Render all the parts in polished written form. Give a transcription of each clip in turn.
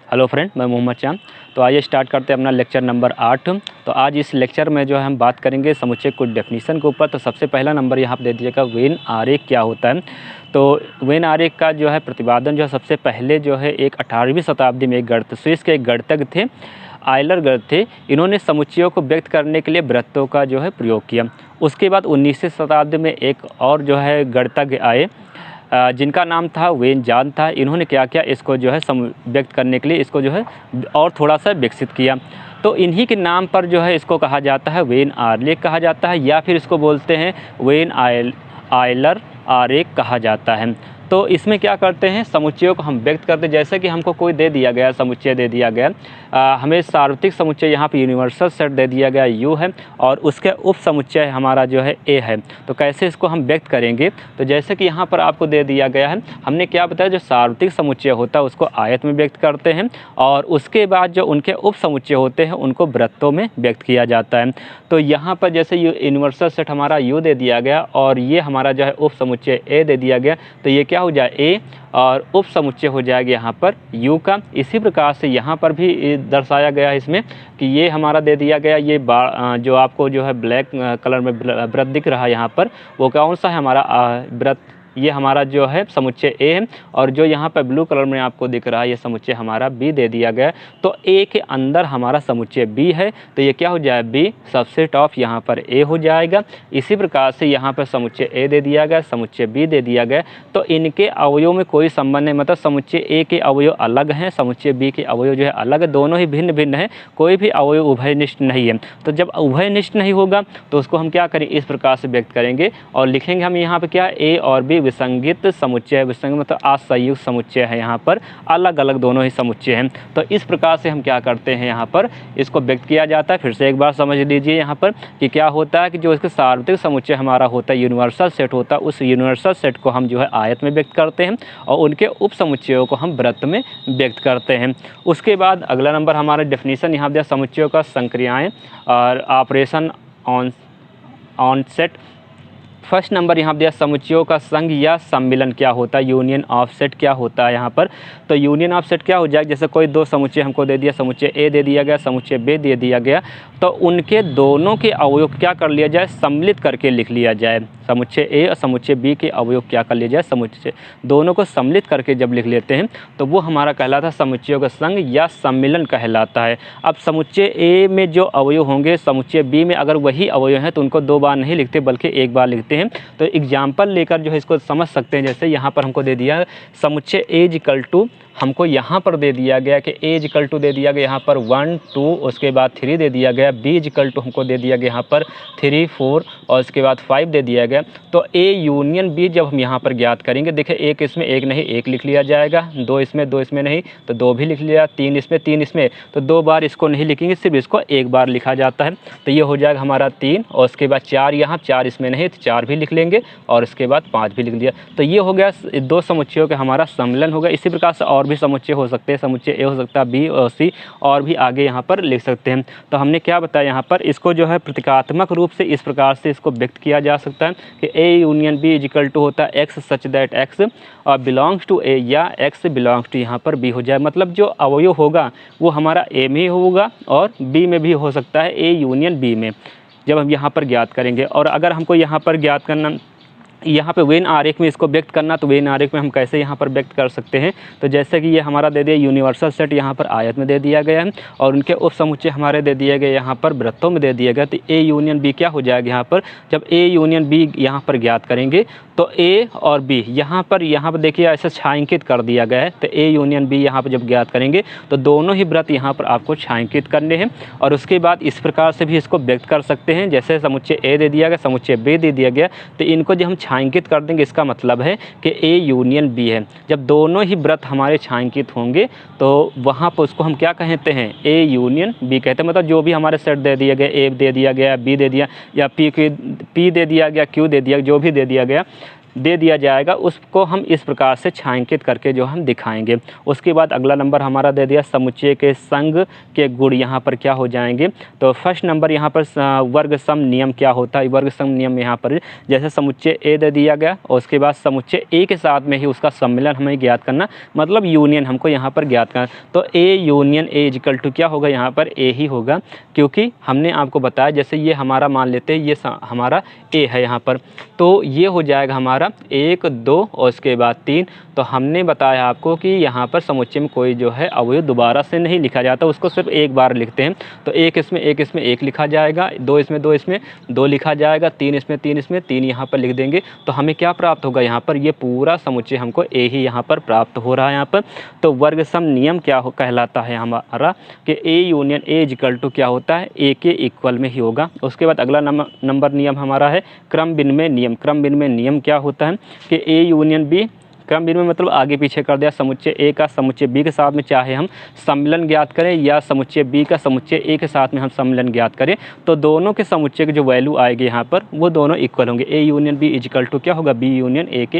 Hello friend, मैं मोहम्मद चांद। तो आइए स्टार्ट करते हैं अपना लेक्चर नंबर 8। तो आज इस लेक्चर में जो है हम बात करेंगे समुच्चय कुछ डेफिनेशन के ऊपर। तो सबसे पहला नंबर यहाँ पर दे दीजिएगा, वेन आरेख क्या होता है। तो वेन आरेख का जो है प्रतिपादन जो है सबसे पहले जो है एक 18वीं शताब्दी में एक स्विस के एक गणितज्ञ थे, आयलर गण थे। इन्होंने समुच्चयों को व्यक्त करने के लिए वृत्तों का जो है प्रयोग किया। उसके बाद 19वीं शताब्दी में एक और जो है गणितज्ञ आए जिनका नाम था वेन जान था। इन्होंने क्या किया, इसको जो है व्यक्त करने के लिए इसको जो है और थोड़ा सा विकसित किया। तो इन्हीं के नाम पर जो है इसको कहा जाता है वेन आरेख कहा जाता है, या फिर इसको बोलते हैं वेन आयलर आरेख कहा जाता है। तो इसमें क्या करते हैं, समुच्चयों को हम व्यक्त करते हैं। जैसे कि हमको कोई दे दिया गया समुच्चय दे दिया गया, हमें सार्वत्रिक समुच्चय यहाँ पे यूनिवर्सल सेट दे दिया गया यू है, और उसके उप समुच्चय हमारा जो है ए है। तो कैसे इसको हम व्यक्त करेंगे, तो जैसे कि यहाँ पर आपको दे दिया गया है, हमने क्या बताया, जो सार्वत्रिक समुच्चय होता है उसको आयत में व्यक्त करते हैं, और उसके बाद जो उनके उप समुच्चय होते हैं उनको वृत्तों में व्यक्त किया जाता है। तो यहाँ पर जैसे यूनिवर्सल सेट हमारा यू दे दिया गया और ये हमारा जो है उप समुच्चय ए दे दिया गया, तो ये क्या हो जाए ए, और उप समुच्चय हो जाएगा यहाँ पर u का। इसी प्रकार से यहाँ पर भी दर्शाया गया है इसमें कि ये हमारा दे दिया गया, ये जो आपको जो है ब्लैक कलर में वृत्त दिख रहा है यहाँ पर, वो कौन सा है हमारा वृत्त, ये हमारा जो है समुच्चय ए है। और जो यहाँ पर ब्लू कलर में आपको दिख रहा है ये समुच्चय हमारा बी दे दिया गया। तो ए के अंदर हमारा समुच्चय बी है, तो ये क्या हो जाए बी सबसेट ऑफ यहाँ पर ए हो जाएगा। इसी प्रकार से यहाँ पर समुच्चय ए दे दिया गया, समुच्चय बी दे दिया गया। तो इनके अवयव में कोई संबंध नहीं, मतलब समुच्चय ए के अवयव अलग हैं, समुच्चय बी के अवयव जो है अलग है, दोनों ही भिन्न भिन्न है, कोई भी अवयव उभयनिष्ठ नहीं है। तो जब उभयनिष्ठ नहीं होगा तो उसको हम क्या करें, इस प्रकार से व्यक्त करेंगे और लिखेंगे हम यहाँ पर क्या, ए और बी विसंगित समुच्चय, विसंगित मतलब असंयुक्त समुच्चय है, यहाँ पर अलग अलग दोनों ही समुच्चय हैं। तो इस प्रकार से हम क्या करते हैं, यहाँ पर इसको व्यक्त किया जाता है। फिर से एक बार समझ लीजिए यहाँ पर कि क्या होता है कि जो इसके सार्वत्रिक समुच्चय हमारा होता है, यूनिवर्सल सेट होता है, उस यूनिवर्सल सेट को हम जो है आयत में व्यक्त करते हैं और उनके उप समुच्चयों को हम वृत्त में व्यक्त करते हैं। उसके बाद अगला नंबर हमारा डेफिनेशन यहाँ दिया, समुच्चयों का संक्रियाएँ और operation on set. First number यहाँ दिया, समुच्चयों का संघ या सम्मिलन क्या होता है, यूनियन ऑफ सेट क्या होता है यहाँ पर। तो यूनियन ऑफ सेट क्या हो जाएगा, जैसे कोई दो समुच्चय हमको दे दिया, समुच्चय ए दे दिया गया, समुच्चय बी दे दिया गया, तो उनके दोनों के अवयव क्या कर लिया जाए, सम्मिलित करके लिख लिया जाए। समुच्चय ए और समुच्चय बी के अवयव क्या कर लिया जाए, समुच्चय दोनों को सम्मिलित करके जब लिख लेते हैं तो वो हमारा कहलाता है समुच्चयों का संघ या सम्मिलन कहलाता है। अब समुच्चय ए में जो अवयव होंगे, समुच्चय बी में अगर वही अवयव हैं तो उनको दो बार नहीं लिखते बल्कि एक बार लिखते हैं। तो एग्जाम्पल लेकर जो है इसको समझ सकते हैं। जैसे यहाँ पर हमको दे दिया समुच्चय ए इक्वल टू, हमको यहाँ पर दे दिया गया कि ए इक्वल टू दे दिया गया यहाँ पर 1 2, उसके बाद 3 दे दिया गया, बी इक्वल टू हमको दे दिया गया यहाँ पर 3 4 और उसके बाद 5 दे दिया गया। तो ए यूनियन बी जब हम यहाँ पर ज्ञात करेंगे, देखिए एक इसमें एक नहीं एक लिख लिया जाएगा, दो इसमें नहीं तो दो भी लिख लिया, तीन इसमें तो दो बार इसको नहीं लिखेंगे, सिर्फ इसको एक बार लिखा जाता है। तो ये हो जाएगा हमारा 3 और उसके बाद 4, यहाँ 4 इसमें नहीं तो 4 भी लिख लेंगे और उसके बाद 5 भी लिख दिया। तो ये हो गया दो समुच्चयों का हमारा सम्मिलन होगा। इसी प्रकार से और भी समुच्चय हो सकते हैं, समुच्चय ए हो सकता है, बी और सी, और भी आगे यहाँ पर लिख सकते हैं। तो हमने क्या बताया यहाँ पर, इसको जो है प्रतीकात्मक रूप से इस प्रकार से इसको व्यक्त किया जा सकता है कि A union B equal to होता है एक्स सच दैट एक्स और बिलोंग्स टू ए, या एक्स बिलोंग्स टू यहाँ पर बी हो जाए। मतलब जो अवयव होगा वो हमारा ए में होगा और बी में भी हो सकता है, ए यूनियन बी में, जब हम यहाँ पर ज्ञात करेंगे। और अगर हमको यहाँ पर ज्ञात करना, यहाँ पे वेन आरेख में इसको व्यक्त करना, तो वेन आरेख में हम कैसे यहाँ पर व्यक्त कर सकते हैं। तो जैसे कि ये हमारा दे दिया यूनिवर्सल सेट यहाँ पर आयत में दे दिया गया है और उनके उप समुच्चय हमारे दे दिए गए यहाँ पर वृत्तों में दे दिया गया। तो ए यूनियन बी क्या हो जाएगा, यहाँ पर जब ए यूनियन बी यहाँ पर ज्ञात करेंगे तो ए और बी यहाँ पर देखिए ऐसे छायांकित कर दिया गया है। तो ए यूनियन बी यहाँ पर जब ज्ञात करेंगे तो दोनों ही वृत्त यहाँ पर आपको छायांकित करने हैं और उसके बाद इस प्रकार से भी इसको व्यक्त कर सकते हैं। जैसे समुच्चय ए दे दिया गया, समुच्चय बी दे दिया गया, तो इनको जब हम छायांकित कर देंगे इसका मतलब है कि ए यूनियन बी है। जब दोनों ही वृत्त हमारे छायांकित होंगे तो वहाँ पर उसको हम क्या कहते हैं, ए यूनियन बी कहते हैं। मतलब जो भी हमारे सेट दे दिया गया, ए दे दिया गया, बी दे दिया या पी दे दिया गया, क्यू दे दिया, जो भी दे दिया गया, दे दिया जाएगा उसको हम इस प्रकार से छायांकित करके जो हम दिखाएंगे। उसके बाद अगला नंबर हमारा दे दिया समुच्चय के संघ के गुण यहाँ पर क्या हो जाएंगे। तो फर्स्ट नंबर यहाँ पर वर्ग सम नियम क्या होता है। वर्ग सम नियम यहाँ पर जैसे समुच्चय ए दे दिया गया और उसके बाद समुच्चय ए के साथ में ही उसका सम्मिलन हमें ज्ञात करना, मतलब यूनियन हमको यहाँ पर ज्ञात करना। तो A union A equal to क्या होगा, यहाँ पर ए ही होगा, क्योंकि हमने आपको बताया जैसे ये हमारा मान लेते हैं ये हमारा ए है यहाँ पर, तो ये हो जाएगा हमारा 1 2 और उसके बाद 3। तो हमने बताया आपको कि यहाँ पर समुच्चय में कोई जो है अवयव दोबारा से नहीं लिखा जाता, उसको सिर्फ एक बार लिखते हैं। तो एक इसमें एक लिखा जाएगा, 2 इसमें 2 लिखा जाएगा, 3 इसमें 3 यहाँ पर लिख देंगे। तो हमें क्या प्राप्त होगा, यहाँ पर ये पूरा समुच्चय हमको ए ही यहाँ पर प्राप्त हो रहा है यहाँ पर। तो वर्ग सम नियम क्या कहलाता है हमारा कि A union A equal to क्या होता है, ए के इक्वल में ही होगा। उसके बाद अगला नंबर नियम हमारा है क्रम विनिमय नियम। क्रम विनिमय नियम क्या होता है कि ए यूनियन बी, क्रम विनिमय मतलब आगे पीछे कर दिया समुच्चय ए का समुच्चय बी के साथ में, चाहे हम सम्मिलन ज्ञात करें या समुच्चय बी का समुच्चय ए के साथ में हम सम्मिलन ज्ञात करें, तो दोनों के समुच्चय की जो वैल्यू आएगी यहाँ पर वो दोनों इक्वल होंगे। A union B equal to क्या होगा, बी यूनियन ए के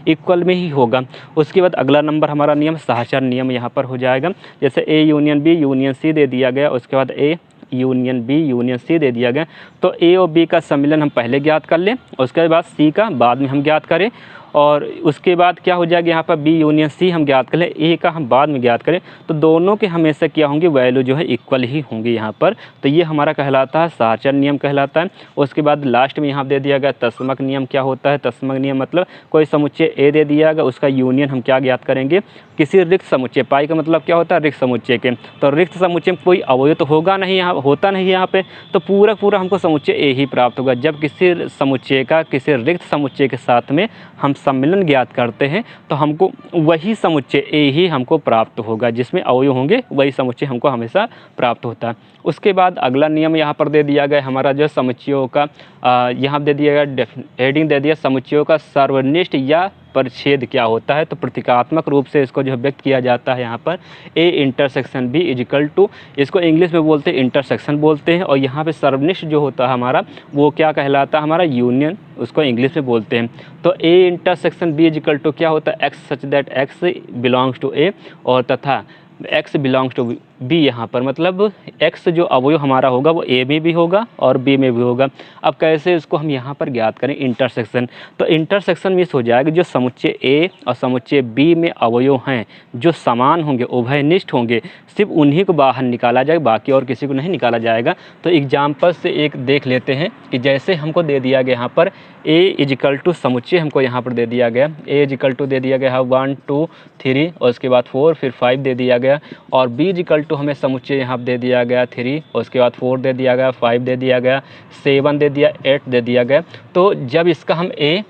इक्वल में ही होगा। उसके बाद अगला नंबर हमारा नियम सहचर नियम यहाँ पर हो जाएगा। जैसे A union B union C दे दिया गया, उसके बाद A union B union C दे दिया गया, तो ए और बी का सम्मिलन हम पहले ज्ञात कर लें, उसके बाद सी का बाद में हम ज्ञात करें, और उसके बाद क्या हो जाएगा यहाँ पर बी यूनियन सी हम ज्ञात कर लें, ए का हम बाद में ज्ञात करें, तो दोनों के हमेशा क्या होंगे, वैल्यू जो है इक्वल ही होंगी यहाँ पर। तो ये हमारा कहलाता है सहचर नियम कहलाता है। उसके बाद लास्ट में यहाँ दे दिया गया तत्समक नियम। क्या होता है तत्समक नियम, मतलब कोई समुच्चय ए दे दिया गया, उसका यूनियन हम क्या ज्ञात करेंगे, किसी रिक्त समुच्चय। पाई का मतलब क्या होता है, रिक्त समुच्चय के। तो रिक्त समुच्चय में कोई अवयव तो होगा नहीं, यहाँ होता नहीं यहाँ पे, तो पूरा हमको समुच्चय ए ही प्राप्त होगा। जब किसी समुच्चय का किसी रिक्त समुच्चय के साथ में हम सम्मिलन ज्ञात करते हैं तो हमको वही समुच्चय ए ही हमको प्राप्त होगा, जिसमें अवयव होंगे वही समुच्चय हमको हमेशा प्राप्त होता है। उसके बाद अगला नियम यहाँ पर दे दिया गया हमारा जो समुच्चयों का यहाँ दे दिया गया हेडिंग दे दिया समुच्चयों का सर्वनिष्ठ या परिच्छेद क्या होता है। तो प्रतीकात्मक रूप से इसको जो व्यक्त किया जाता है यहाँ पर A intersection B is equal to, इसको इंग्लिश में बोलते हैं इंटरसेक्शन बोलते हैं, और यहाँ पे सर्वनिष्ठ जो होता है हमारा वो क्या कहलाता है, हमारा यूनियन, उसको इंग्लिश में बोलते हैं। तो A intersection B is equal to क्या होता है, x such that x belongs to A, और तथा एक्स बिलोंग्स टू बी, यहाँ पर मतलब एक्स जो अवयव हमारा होगा वो ए में भी होगा और बी में भी होगा। अब कैसे इसको हम यहाँ पर ज्ञात करें इंटरसेक्शन, तो इंटरसेक्शन में इस हो जाएगा जो समुच्चय ए और समुच्चय बी में अवयव हैं जो समान होंगे, उभयनिष्ठ होंगे, सिर्फ उन्हीं को बाहर निकाला जाएगा, बाकी और किसी को नहीं निकाला जाएगा। तो एग्जाम्पल से एक देख लेते हैं कि जैसे हमको दे दिया गया यहाँ पर ए इजिकल टू समुच्चय हमको यहाँ पर दे दिया गया, ए इजिकल टू दे दिया गया है 1 2 3 और उसके बाद 4 फिर 5 दे दिया गया, और बी इजिकल टू हमें समुच्चय यहाँ पर दे दिया गया 3 और उसके बाद 4 दे दिया गया, 5 दे दिया गया, 7 दे दिया, 8 दे दिया गया। तो जब इसका हम ए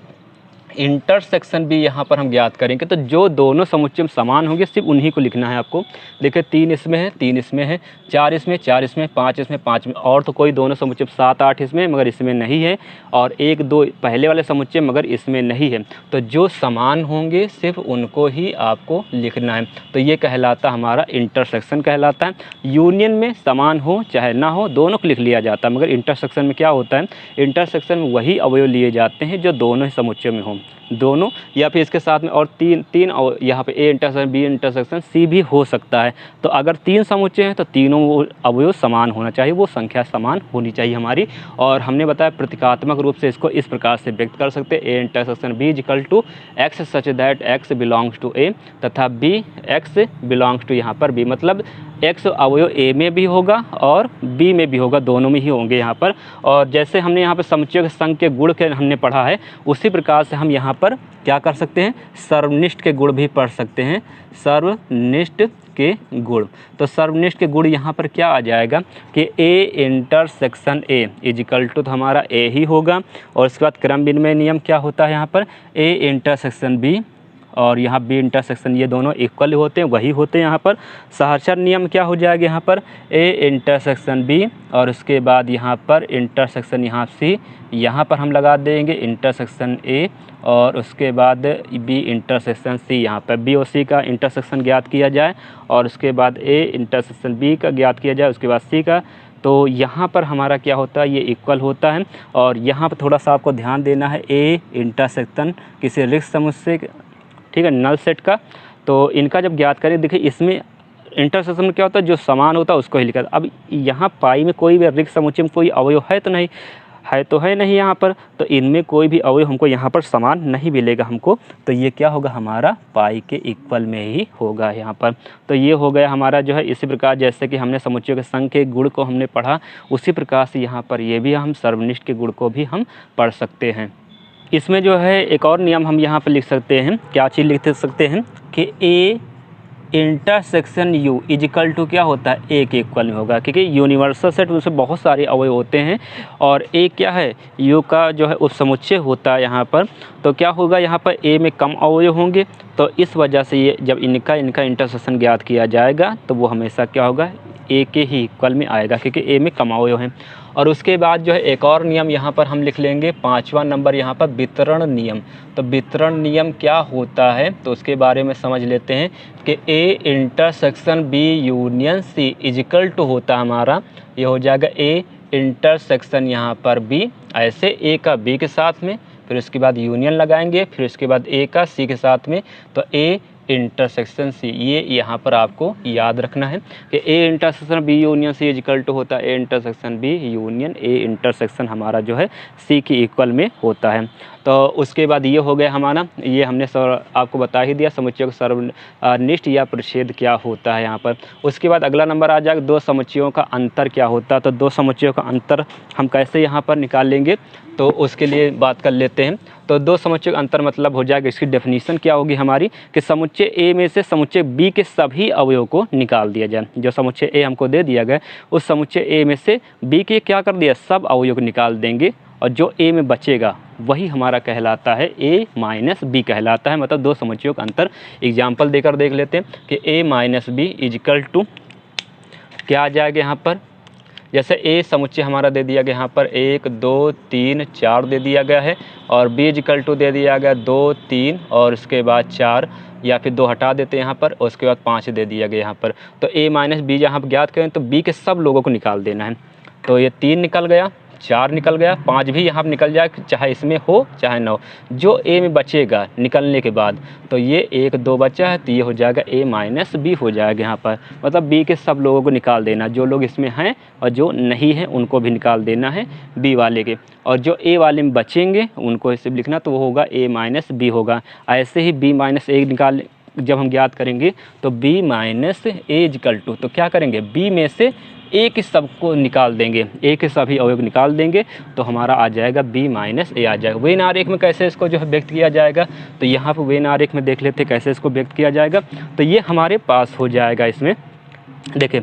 इंटरसेक्शन भी यहाँ पर हम ज्ञात करेंगे तो जो दोनों समुच्चय में समान होंगे सिर्फ उन्हीं को लिखना है आपको। देखिए 3 इसमें है, 3 इसमें है, 4 इसमें, 4 इसमें, 5 इसमें, 5 में, और तो कोई दोनों समुच्चय 7 8 इसमें मगर इसमें नहीं है, और 1 2 पहले वाले समुच्चय मगर इसमें नहीं है। तो जो समान होंगे सिर्फ उनको ही आपको लिखना है। तो ये कहलाता हमारा इंटरसेक्शन कहलाता है। यूनियन में समान हो चाहे ना हो दोनों को लिख लिया जाता है, मगर इंटरसेक्शन में क्या होता है, इंटरसेक्शन में वही अवयव लिए जाते हैं जो दोनों ही समुच्चय में हों, दोनों या फिर इसके साथ में और तीन और यहाँ पे A intersection B intersection C भी हो सकता है। तो अगर 3 समुच्चय हैं तो तीनों अवयव समान होना चाहिए, वो संख्या समान होनी चाहिए हमारी। और हमने बताया प्रतीकात्मक रूप से इसको इस प्रकार से व्यक्त कर सकते हैं, A intersection B equal to x such that x belongs to A तथा बी एक्स बिलोंग्स टू यहाँ पर बी, मतलब एक्स अवयव ए में भी होगा और बी में भी होगा, दोनों में ही होंगे यहाँ पर। और जैसे हमने यहाँ पर समुच्चय के संघ के गुण के हमने पढ़ा है, उसी प्रकार से हम यहाँ पर क्या कर सकते हैं, सर्वनिष्ठ के गुण भी पढ़ सकते हैं, सर्वनिष्ठ के गुण। तो सर्वनिष्ठ के गुण यहाँ पर क्या आ जाएगा कि A intersection A equal to तो हमारा ए ही होगा, और उसके बाद क्रम विनिमय नियम क्या होता है यहाँ पर ए इंटरसेक्शन बी और यहाँ बी इंटरसेक्शन, ये दोनों इक्वल होते हैं, वही होते हैं यहाँ पर। सहचर नियम क्या हो जाएगा यहाँ पर ए इंटरसेक्शन बी और उसके बाद यहाँ पर इंटरसेक्शन यहाँ सी, यहाँ पर हम लगा देंगे इंटरसेक्शन ए और उसके बाद बी इंटरसेक्शन सी, यहाँ पर बी और सी का इंटरसेक्शन ज्ञात किया जाए और उसके बाद ए इंटरसेक्शन बी का ज्ञात किया जाए, उसके बाद सी का, तो यहाँ पर हमारा क्या होता है, ये इक्वल होता है। और यहाँ पर थोड़ा सा आपको ध्यान देना है, ए इंटरसेक्शन किसी रिक्त समुच्चय, ठीक है, नल सेट का। तो इनका जब ज्ञात करें, देखिए इसमें इंटरसेक्शन में क्या होता है, जो समान होता है उसको ही लिखा। अब यहाँ पाई में कोई भी रिक्त समुच्चय में कोई अवयव है तो नहीं है, तो है नहीं यहाँ पर, तो इनमें कोई भी अवयव हमको यहाँ पर समान नहीं मिलेगा हमको। तो ये क्या होगा, हमारा पाई के इक्वल में ही होगा यहाँ पर। तो ये हो गया हमारा जो है। इसी प्रकार जैसे कि हमने समुच्चयों के संघ के गुण को हमने पढ़ा, उसी प्रकार से यहाँ पर ये भी हम सर्वनिष्ठ के गुण को भी हम पढ़ सकते हैं। इसमें जो है एक और नियम हम यहाँ पर लिख सकते हैं, क्या चीज़ लिख सकते हैं कि A intersection U equal to क्या होता है, ए के इक्वल में होगा, क्योंकि यूनिवर्सल सेट उसमें बहुत सारे अवयव होते हैं और ए क्या है, यू का जो है उप समुच्चय होता है यहाँ पर। तो क्या होगा, यहाँ पर ए में कम अवयव होंगे, तो इस वजह से ये जब इनका इंटरसेक्शन ज्ञात किया जाएगा तो वो हमेशा क्या होगा, ए के ही इक्वल में आएगा, क्योंकि ए में कम अवयव हैं। और उसके बाद जो है एक और नियम यहाँ पर हम लिख लेंगे, 5वां नंबर यहाँ पर वितरण नियम। तो वितरण नियम क्या होता है, तो उसके बारे में समझ लेते हैं कि A intersection B union C equal to होता है हमारा, ये हो जाएगा ए इंटरसेक्शन यहाँ पर बी, ऐसे ए का बी के साथ में, फिर उसके बाद यूनियन लगाएंगे, फिर उसके बाद ए का सी के साथ में, तो ए इंटरसेक्शन सी। ये यहाँ पर आपको याद रखना है कि A intersection B union C equal to होता है A intersection B union A intersection हमारा जो है सी की इक्वल में होता है। तो उसके बाद ये हो गया हमारा, ये हमने आपको बता ही दिया समुच्चयों का सर्वनिष्ठ या परिच्छेद क्या होता है यहाँ पर। उसके बाद अगला नंबर आ जाएगा दो समुच्चयों का अंतर क्या होता है। तो दो समुच्चयों का अंतर हम कैसे यहाँ पर निकाल लेंगे, तो उसके लिए बात कर लेते हैं। तो दो समुच्चय का अंतर मतलब हो जाएगा, इसकी डेफिनेशन क्या होगी हमारी कि समुच्चय ए में से समुच्चय बी के सभी अवयवों को निकाल दिया जाए। जो समुच्चय ए हमको दे दिया गया, उस समुच्चय ए में से बी के क्या कर दिया, सब अवयव को निकाल देंगे, और जो ए में बचेगा वही हमारा कहलाता है ए माइनस बी कहलाता है। मतलब दो समुच्चयों का अंतर एग्जाम्पल देकर देख लेते हैं कि ए माइनस बी इजिकल टू क्या आ जाएगा यहाँ पर, जैसे ए समुच्चय हमारा दे दिया गया यहाँ पर 1 2 3 4 दे दिया गया है, और बी इजिकल टू दे दिया गया 2 3 और उसके बाद 4, या फिर 2 हटा देते हैं यहाँ पर, और उसके बाद 5 दे दिया गया यहाँ पर। तो ए माइनस बी जहाँ पर ज्ञात करें तो बी के सब लोगों को निकाल देना है। तो ये 3 निकल गया, 4 निकल गया, 5 भी यहाँ पर निकल जाए, चाहे इसमें हो चाहे ना हो। जो ए में बचेगा निकलने के बाद, तो ये 1 2 बचा है, तो ये हो जाएगा ए माइनस बी हो जाएगा यहाँ पर। मतलब बी के सब लोगों को निकाल देना, जो लोग इसमें हैं और जो नहीं हैं उनको भी निकाल देना है बी वाले के, और जो ए वाले में बचेंगे उनको इसे लिखना, तो वो होगा ए माइनस बी होगा। ऐसे ही बी माइनस ए निकाल जब हम ज्ञात करेंगे तो B minus A equal to, तो क्या करेंगे, बी में से ए के सब को निकाल देंगे, ए के सभी अवयव निकाल देंगे, तो हमारा आ जाएगा बी माइनस ए आ जाएगा। वेन आरेख में कैसे इसको जो है व्यक्त किया जाएगा, तो यहाँ पर वेन आरेख में देख लेते हैं कैसे इसको व्यक्त किया जाएगा। तो ये हमारे पास हो जाएगा, इसमें देखिए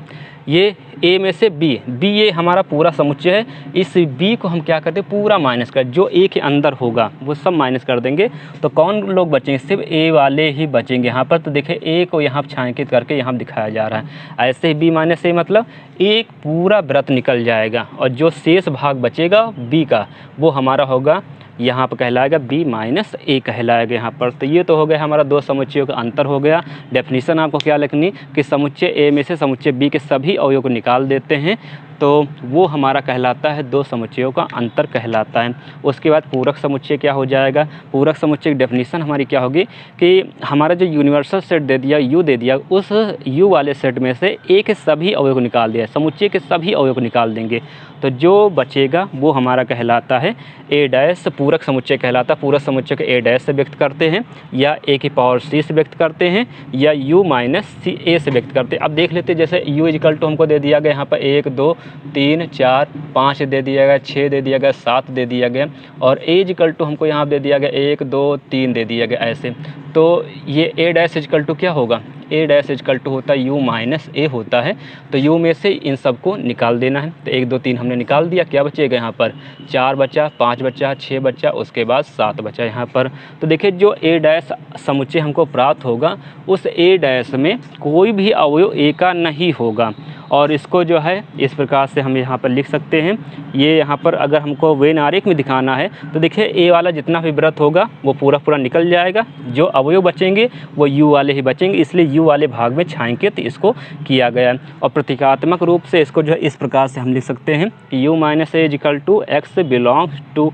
ये ए में से बी ये हमारा पूरा समुच्चय है, इस बी को हम क्या करते हैं पूरा माइनस कर, जो ए के अंदर होगा वो सब माइनस कर देंगे। तो कौन लोग बचेंगे, सिर्फ ए वाले ही बचेंगे यहाँ पर। तो देखिए ए को यहाँ छायांकित करके यहाँ दिखाया जा रहा है। ऐसे ही बी माइनस ए मतलब एक पूरा वृत्त निकल जाएगा, और जो शेष भाग बचेगा बी का वो हमारा होगा यहाँ पर कहलाएगा बी माइनस ए कहलाएगा यहाँ पर। तो ये तो हो गया हमारा दो समुच्चयों का अंतर हो गया। डेफिनेशन आपको क्या लिखनी कि समुच्चय ए में से समुच्चय बी के सभी अवयवों को निकाल देते हैं, तो वो हमारा कहलाता है दो समुच्चयों का अंतर कहलाता है। उसके बाद पूरक समुच्चय क्या हो जाएगा, पूरक समुच्चय की डेफिनेशन हमारी क्या होगी कि हमारा जो यूनिवर्सल सेट दे दिया यू दे दिया, उस यू वाले सेट में से ए के सभी अवयव को निकाल दिया, समुच्चय के सभी अवयव को निकाल देंगे, तो जो बचेगा वो हमारा कहलाता है ए डैश। पूरक समुच्चय कहलाता है। पूरक समुच्चय को ए डैश से व्यक्त करते हैं, या ए की पावर सी से व्यक्त करते हैं, या यू माइनस सी ए से व्यक्त करते हैं। अब देख लेते हैं, जैसे यू इक्वल टू हमको दे दिया गया यहाँ पर 1 2 3 4 5 दे दिया गया, 6 दे दिया गया, 7 दे दिया गया, और ए इक्वल टू हमको यहाँ दे दिया गया 1 2 3 दे दिया गया ऐसे। तो ये ए डैश इक्वल टू क्या होगा, ए डैश इक्वल टू होता है यू माइनस ए होता है। तो यू में से इन सब को निकाल देना है। तो 1 2 3 हमने निकाल दिया, क्या बचेगा यहाँ पर 4 बचा, 5 बचा, 6 बचा, उसके बाद 7 बचा यहाँ पर। तो देखिए जो ए डैश समुच्चय हमको प्राप्त होगा उस ए डैश में कोई भी अवयव ए का नहीं होगा, और इसको जो है इस प्रकार से हम यहाँ पर लिख सकते हैं। ये यहाँ पर अगर हमको वेन आरेख में दिखाना है तो देखिए ए वाला जितना भी वृत्त होगा वो पूरा पूरा निकल जाएगा, जो अवयव बचेंगे वो यू वाले ही बचेंगे, इसलिए यू वाले भाग में छायांकित इसको किया गया है। और प्रतीकात्मक रूप से इसको जो है इस प्रकार से हम लिख सकते हैं कि u minus A equal to X belongs to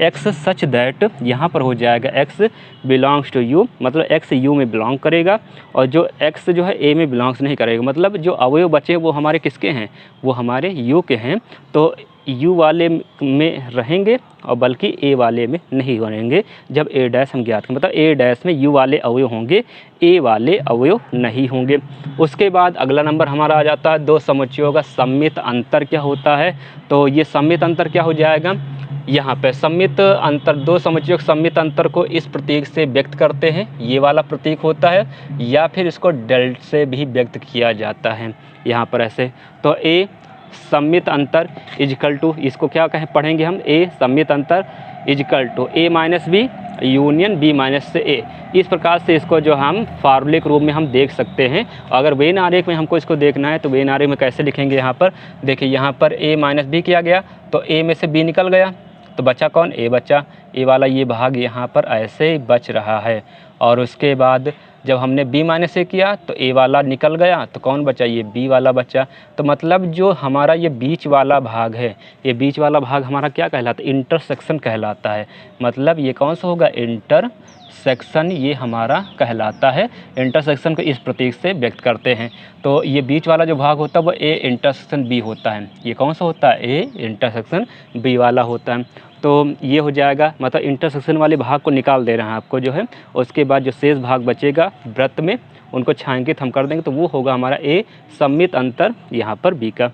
x such that, यहाँ पर हो जाएगा x बिलोंग्स टू u, मतलब x u में बिलोंग करेगा और जो x जो है a में बिलोंग्स नहीं करेगा, मतलब जो अवयव बचे वो हमारे किसके हैं, वो हमारे u के हैं। तो u वाले में रहेंगे और बल्कि a वाले में नहीं रहेंगे जब a डैश हम ज्ञात करें, मतलब a डैश में u वाले अवयव होंगे, a वाले अवयव नहीं होंगे। उसके बाद अगला नंबर हमारा आ जाता है दो समुच्चयों का सम्मित अंतर क्या होता है। तो ये सम्मित अंतर क्या हो जाएगा, यहाँ पे सम्मित अंतर, दो समुच्चयों के सम्मित अंतर को इस प्रतीक से व्यक्त करते हैं, ये वाला प्रतीक होता है, या फिर इसको डेल्ट से भी व्यक्त किया जाता है यहाँ पर ऐसे। तो a सम्मित अंतर इजकल टू, इसको क्या कहें पढ़ेंगे हम, a सम्मित अंतर equal to a minus B union b minus से a। इस प्रकार से इसको जो हम फार्मूले के रूप में हम देख सकते हैं। अगर वेन आरेख में हमको इसको देखना है तो वेन आरेख में कैसे लिखेंगे, यहाँ पर देखिए, यहाँ पर a माइनस बी किया गया तो a में से b निकल गया तो बचा कौन, a बचा, a वाला ये भाग यहाँ पर ऐसे ही बच रहा है। और उसके बाद जब हमने b माइनस ए किया तो a वाला निकल गया तो कौन बचा, ये b वाला बचा। तो मतलब जो हमारा ये बीच वाला भाग है, ये बीच वाला भाग हमारा क्या कहलाता है, इंटरसेक्शन कहलाता है। मतलब ये कौन सा होगा, इंटरसेक्शन ये हमारा कहलाता है। इंटरसेक्शन को इस प्रतीक से व्यक्त करते हैं। तो ये बीच वाला जो भाग होता है वो a इंटरसेक्शन b होता है। ये कौन सा होता है, a इंटरसेक्शन b वाला होता है। तो ये हो जाएगा, मतलब इंटरसेक्शन वाले भाग को निकाल दे रहे हैं आपको जो है। उसके बाद जो शेष भाग बचेगा वृत्त में उनको छायांकित हम कर देंगे तो वो होगा हमारा a सम्मित अंतर यहाँ पर b का।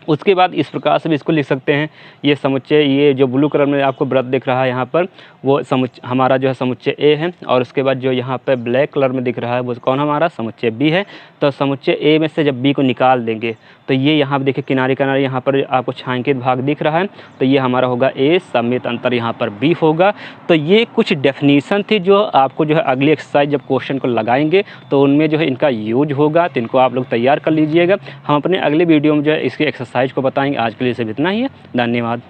उसके बाद इस प्रकार से भी इसको लिख सकते हैं, ये समुच्चय, ये जो ब्लू कलर में आपको वृत्त दिख रहा है यहाँ पर वो हमारा जो है समुच्चय A है। और उसके बाद जो यहाँ पे ब्लैक कलर में दिख रहा है वो कौन हमारा समुच्चय B है। तो समुच्चय A में से जब B को निकाल देंगे तो ये यहाँ पर देखिए किनारे किनारे यहाँ पर आपको छायांकित भाग दिख रहा है तो ये हमारा होगा A सम्मित अंतर यहाँ पर B होगा। तो ये कुछ डेफिनीसन थी जो आपको जो है अगली एक्सरसाइज जब क्वेश्चन को लगाएंगे तो उनमें जो है इनका यूज होगा, तो इनको आप लोग तैयार कर लीजिएगा। हम अपने अगले वीडियो में जो है इसकी एक्सरसाइज को बताएंगे। आज के लिए सिर्फ इतना ही है, धन्यवाद।